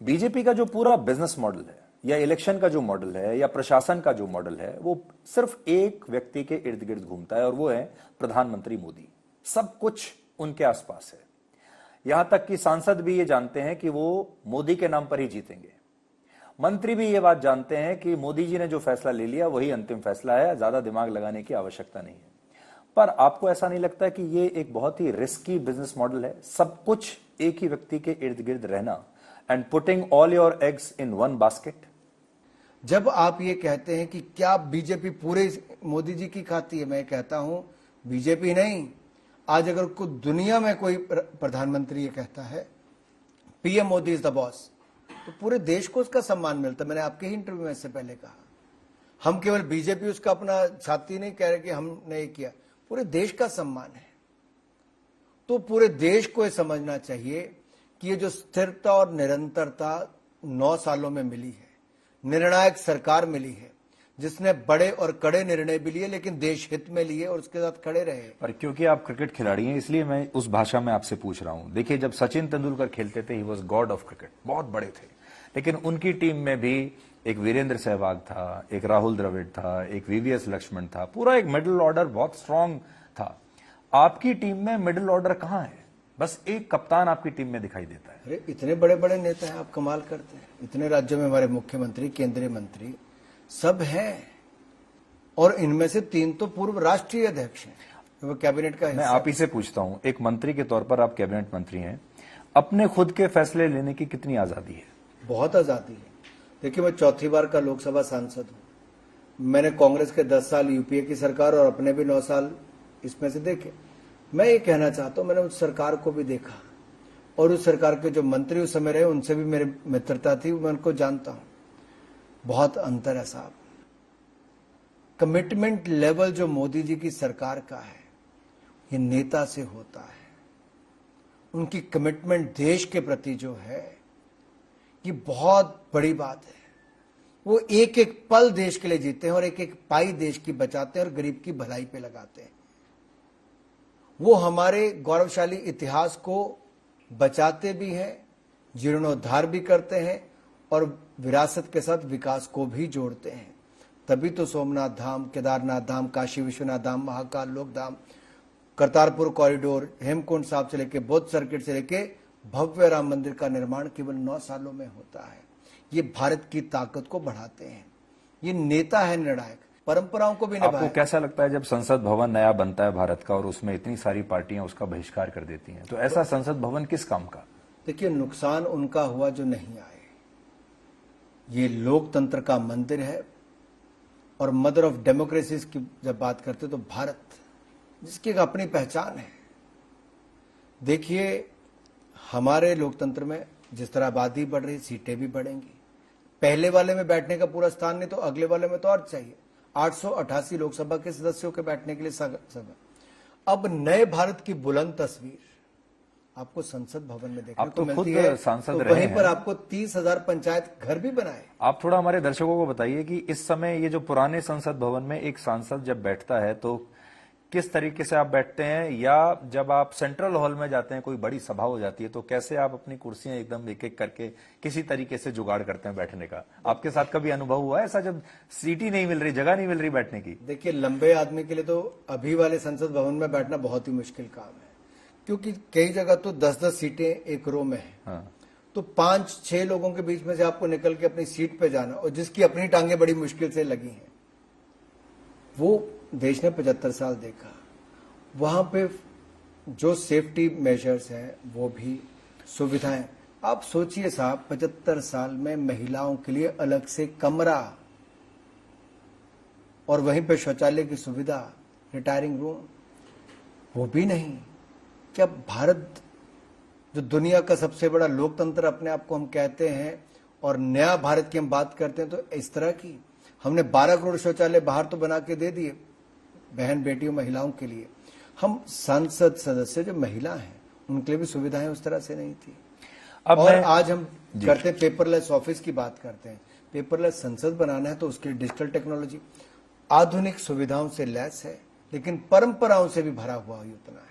BJP का जो पूरा बिजनेस मॉडल है या इलेक्शन का जो मॉडल है या प्रशासन का जो मॉडल है वो सिर्फ एक व्यक्ति के इर्द गिर्द घूमता है और वो है प्रधानमंत्री मोदी। सब कुछ उनके आसपास है। यहां तक कि सांसद भी ये जानते हैं कि वो मोदी के नाम पर ही जीतेंगे। मंत्री भी ये बात जानते हैं कि मोदी जी ने जो फैसला ले लिया वही अंतिम फैसला है, ज्यादा दिमाग लगाने की आवश्यकता नहीं है। पर आपको ऐसा नहीं लगता कि ये एक बहुत ही रिस्की बिजनेस मॉडल है, सब कुछ एक ही व्यक्ति के इर्द गिर्द रहना and putting all your eggs in one basket? जब आप ये कहते हैं कि क्या बीजेपी पूरे मोदी जी की खाती है, मैं कहता हूं बीजेपी नहीं, आज अगर कोई दुनिया में कोई प्रधानमंत्री ये कहता है PM Modi is the boss, तो पूरे देश को उसका सम्मान मिलता है। मैंने आपके ही इंटरव्यू में इससे पहले कहा, हम केवल बीजेपी उसका अपना छाती नहीं कह रहे कि हमने ये किया, पूरे देश का सम्मान है। तो पूरे देश को ये समझना चाहिए कि ये जो स्थिरता और निरंतरता 9 सालों में मिली है, निर्णायक सरकार मिली है जिसने बड़े और कड़े निर्णय भी लिए लेकिन देश हित में लिए और उसके साथ खड़े रहे। पर क्योंकि आप क्रिकेट खिलाड़ी हैं इसलिए मैं उस भाषा में आपसे पूछ रहा हूं। देखिए, जब सचिन तेंदुलकर खेलते थे, he was God of cricket, बहुत बड़े थे, लेकिन उनकी टीम में भी एक वीरेंद्र सहवाग था, एक राहुल द्रविड़ था, एक वीवीएस लक्ष्मण था, पूरा एक मिडिल ऑर्डर बहुत स्ट्रांग था। आपकी टीम में मिडिल ऑर्डर कहां है? बस एक कप्तान आपकी टीम में दिखाई देता है। अरे इतने बड़े बड़े नेता हैं, आप कमाल करते हैं। इतने राज्यों में हमारे मुख्यमंत्री, केंद्रीय मंत्री सब हैं और इनमें से 3 तो पूर्व राष्ट्रीय अध्यक्ष हैं, वो कैबिनेट का हिस्सा। मैं आप ही से पूछता हूं, एक मंत्री के तौर पर आप कैबिनेट मंत्री हैं, अपने खुद के फैसले लेने की कितनी आजादी है? बहुत आजादी है। देखिए, मैं 4थी बार का लोकसभा सांसद हूं। मैंने कांग्रेस के 10 साल यूपीए की सरकार और अपने भी 9 साल इसमें से देखे। मैं ये कहना चाहता हूं, मैंने उस सरकार को भी देखा और उस सरकार के जो मंत्री उस समय रहे उनसे भी मेरी मित्रता थी, मैं उनको जानता हूं। बहुत अंतर है साहब। कमिटमेंट लेवल जो मोदी जी की सरकार का है ये नेता से होता है। उनकी कमिटमेंट देश के प्रति जो है ये बहुत बड़ी बात है। वो एक एक पल देश के लिए जीते हैं और एक एक पाई देश की बचाते हैं और गरीब की भलाई पे लगाते हैं। वो हमारे गौरवशाली इतिहास को बचाते भी हैं, जीर्णोद्धार भी करते हैं और विरासत के साथ विकास को भी जोड़ते हैं। तभी तो सोमनाथ धाम, केदारनाथ धाम, काशी विश्वनाथ धाम, महाकाल लोक धाम, करतारपुर कॉरिडोर, हेमकुंड साहब से लेके बौद्ध सर्किट से लेके भव्य राम मंदिर का निर्माण केवल 9 सालों में होता है। ये भारत की ताकत को बढ़ाते हैं। ये नेता है निर्णायक, परंपराओं को भी निभाए। आपको कैसा लगता है जब संसद भवन नया बनता है भारत का और उसमें इतनी सारी पार्टियां उसका बहिष्कार कर देती हैं, तो ऐसा संसद भवन किस काम का? देखिए, नुकसान उनका हुआ जो नहीं आए। ये लोकतंत्र का मंदिर है और मदर ऑफ डेमोक्रेसी की जब बात करते तो भारत, जिसकी एक अपनी पहचान है। देखिए, हमारे लोकतंत्र में जिस तरह आबादी बढ़ रही, सीटें भी बढ़ेंगी। पहले वाले में बैठने का पूरा स्थान नहीं तो अगले वाले में तो और चाहिए। 888 लोकसभा के सदस्यों के बैठने के लिए सब। अब नए भारत की बुलंद तस्वीर आपको संसद भवन में देखने को मिलती है। सांसद तो वहीं पर आपको 30,000 पंचायत घर भी बनाए। आप थोड़ा हमारे दर्शकों को बताइए कि इस समय ये जो पुराने संसद भवन में एक सांसद जब बैठता है तो किस तरीके से आप बैठते हैं, या जब आप सेंट्रल हॉल में जाते हैं, कोई बड़ी सभा हो जाती है, तो कैसे आप अपनी कुर्सियां एकदम एक एक करके किसी तरीके से जुगाड़ करते हैं बैठने का? आपके साथ कभी अनुभव हुआ है ऐसा, जब सीट ही नहीं मिल रही, जगह नहीं मिल रही बैठने की? देखिए, लंबे आदमी के लिए तो अभी वाले संसद भवन में बैठना बहुत ही मुश्किल काम है, क्योंकि कई जगह तो 10-10 सीटें एक रो में है। हाँ। तो 5-6 लोगों के बीच में से आपको निकल के अपनी सीट पे जाना, और जिसकी अपनी टांगे बड़ी मुश्किल से लगी हैं, वो देश ने 75 साल देखा। वहां पे जो सेफ्टी मेजर्स हैं वो भी सुविधाएं, आप सोचिए साहब, 75 साल में महिलाओं के लिए अलग से कमरा और वहीं पे शौचालय की सुविधा, रिटायरिंग रूम, वो भी नहीं। क्या भारत जो दुनिया का सबसे बड़ा लोकतंत्र अपने आप को हम कहते हैं और नया भारत की हम बात करते हैं, तो इस तरह की हमने 12 करोड़ शौचालय बाहर तो बना के दे दिए बहन बेटियों महिलाओं के लिए। हम संसद सदस्य जो महिला हैं उनके लिए भी सुविधाएं उस तरह से नहीं थी। अब और आज हम करते हैं पेपरलेस ऑफिस की बात करते हैं, पेपरलेस संसद बनाना है तो उसके लिए डिजिटल टेक्नोलॉजी आधुनिक सुविधाओं से लैस है, लेकिन परंपराओं से भी भरा हुआ ही उतना है।